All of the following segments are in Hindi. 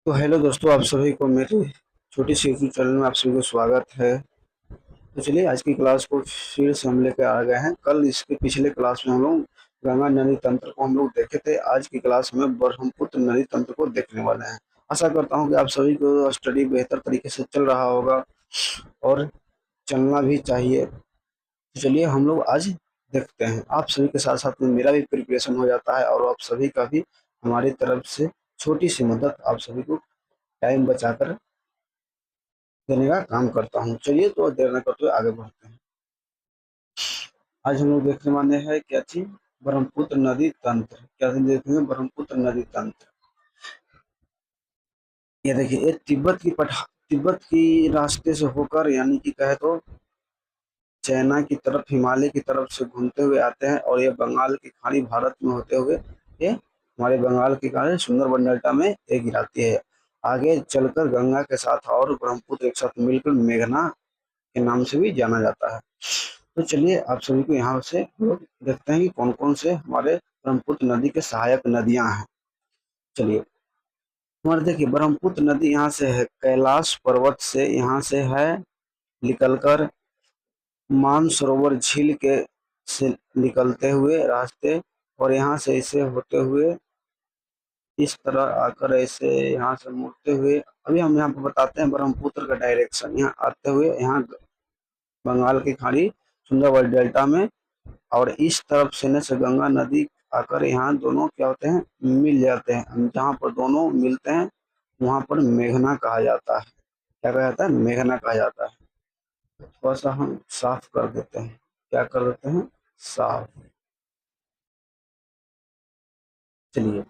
तो हेलो दोस्तों, आप सभी को मेरे छोटी सी यूट्यूब चैनल में आप सभी को स्वागत है। तो चलिए आज की क्लास को फिर से हम लेकर आ गए हैं। कल इसके पिछले क्लास में हम लोग गंगा नदी तंत्र को हम लोग देखे थे। आज की क्लास में ब्रह्मपुत्र नदी तंत्र को देखने वाले हैं। आशा करता हूँ कि आप सभी को स्टडी बेहतर तरीके से चल रहा होगा और चलना भी चाहिए। तो चलिए हम लोग आज देखते हैं। आप सभी के साथ साथ में मेरा भी प्रिपरेशन हो जाता है और आप सभी का भी हमारी तरफ से छोटी सी मदद आप सभी को टाइम बचाकर देने का काम करता हूँ। चलिए तो देर न करते हुए आगे बढ़ते हैं। आज हम लोग देखने वाले हैं क्या चीज, ब्रह्मपुत्र नदी तंत्र। क्या चीज देखेंगे? ब्रह्मपुत्र नदी तंत्र। ये देखिए, ये तिब्बत की रास्ते से होकर, यानी कि कहे तो चाइना की तरफ, हिमालय की तरफ से घूमते हुए आते हैं और ये बंगाल की खाड़ी भारत में होते हुए ये हमारे बंगाल की खाड़ी सुंदरबन डेल्टा में ये गिराती है। आगे चलकर गंगा के साथ और ब्रह्मपुत्र एक साथ मिलकर मेघना के नाम से भी जाना जाता है। तो चलिए आप सभी को यहाँ से हम लोग देखते हैं कि कौन कौन से हमारे ब्रह्मपुत्र नदी के सहायक नदियां हैं। चलिए हमारे देखिए, ब्रह्मपुत्र नदी यहाँ से है, कैलाश पर्वत से यहाँ से है निकलकर मानसरोवर झील के से निकलते हुए रास्ते, और यहाँ से इसे होते हुए इस तरह आकर ऐसे यहाँ से मुड़ते हुए, अभी हम यहाँ पर बताते हैं ब्रह्मपुत्र का डायरेक्शन, यहाँ आते हुए यहाँ बंगाल की खाड़ी सुंदरबन डेल्टा में, और इस तरफ से गंगा नदी आकर यहाँ दोनों क्या होते हैं, मिल जाते हैं। जहाँ पर दोनों मिलते हैं वहां पर मेघना कहा जाता है। क्या कहा जाता है? मेघना कहा जाता है। थोड़ा सा हम साफ कर देते हैं। क्या कर देते हैं? साफ। चलिए,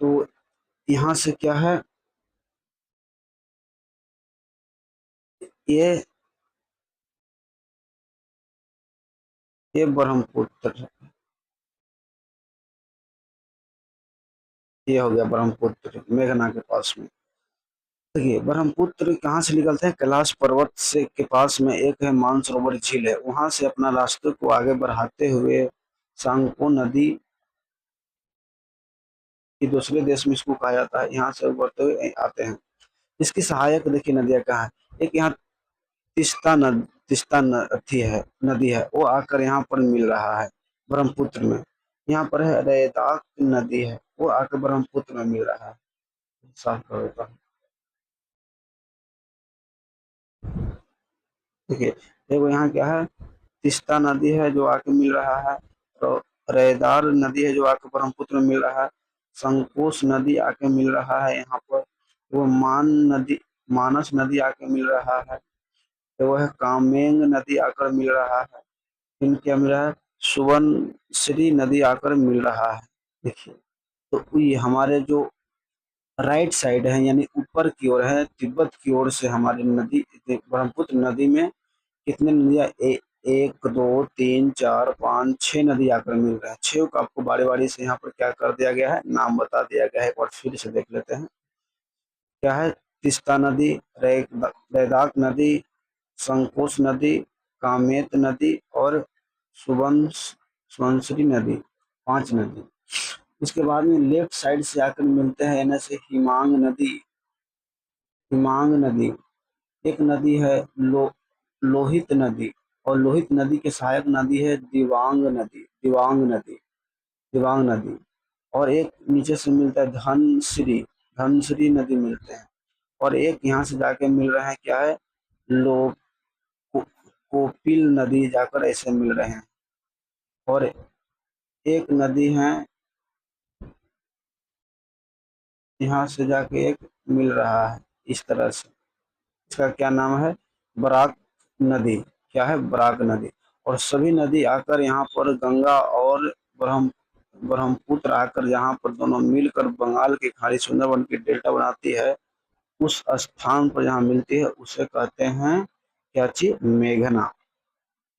तो यहाँ से क्या है, ये ये ब्रह्मपुत्र है। ये हो गया ब्रह्मपुत्र मेघना के पास में। देखिए ब्रह्मपुत्र कहाँ से निकलते हैं? कैलाश पर्वत से के पास में एक है मानसरोवर झील है, वहां से अपना रास्ते को आगे बढ़ाते हुए सांगपो नदी की दूसरे देश में इसको कहा जाता है, यहाँ से उभरते हुए आते हैं। इसकी सहायक देखिए नदियां कहाँ है। एक यहाँ नदी है, वो आकर यहाँ पर मिल रहा है ब्रह्मपुत्र में। यहाँ पर है रैदाक नदी है, वो आकर ब्रह्मपुत्र में मिल रहा है। साफ कर देता हूँ। देखिए देखो यहाँ क्या है, तिस्ता नदी है जो आके मिल रहा है, तो रेदार नदी है जो आके ब्रह्मपुत्र में मिल रहा है, संकोश नदी आके मिल रहा है यहाँ पर, वो मानस नदी आके मिल रहा है, तो वो है कामेंग नदी आकर मिल रहा है। फिर क्या मिल रहा है? सुबनश्री नदी आकर मिल रहा है। देखिए, तो ये हमारे जो राइट साइड है, यानी ऊपर की ओर है, तिब्बत की ओर से हमारी नदी, ब्रह्मपुत्र नदी में कितने नदियां, एक दो तीन चार पाँच छह नदी आकर मिल रहा है। छह को आपको बारी बारी से यहाँ पर क्या कर दिया गया है, नाम बता दिया गया है। एक बार फिर से देख लेते हैं। क्या है? तिस्ता नदी, रैदाक नदी, संकोश नदी, कामेत नदी और सुबनश्री नदी। पांच नदी। इसके बाद में लेफ्ट साइड से आकर मिलते हैं यानी से हिमांग नदी। एक नदी है लोहित नदी, और लोहित नदी के सहायक नदी है दिवांग नदी। और एक नीचे से मिलता है धनश्री नदी मिलते हैं। और एक यहाँ से जाके मिल रहे हैं, क्या है, लो को, कोपिल नदी जाकर ऐसे मिल रहे हैं। और एक नदी है यहाँ से जाके एक मिल रहा है इस तरह से। इसका क्या नाम है? बराक नदी। क्या है? बराक नदी। और सभी नदी आकर यहाँ पर गंगा और ब्रह्मपुत्र आकर यहाँ पर दोनों मिलकर बंगाल की खाड़ी सुंदरबन की डेल्टा बनाती है। उस स्थान पर जहाँ मिलती है उसे कहते हैं क्या चीज? मेघना।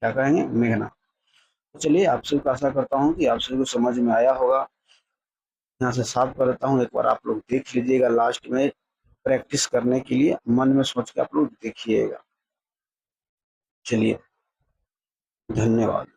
क्या कहेंगे? मेघना। तो चलिए आप सभी को आशा करता हूँ कि आप सभी को समझ में आया होगा। यहाँ से साफ कर देता हूँ, एक बार आप लोग देख लीजिएगा, लास्ट में प्रैक्टिस करने के लिए मन में सोच के आप लोग देखिएगा। चलिए, धन्यवाद।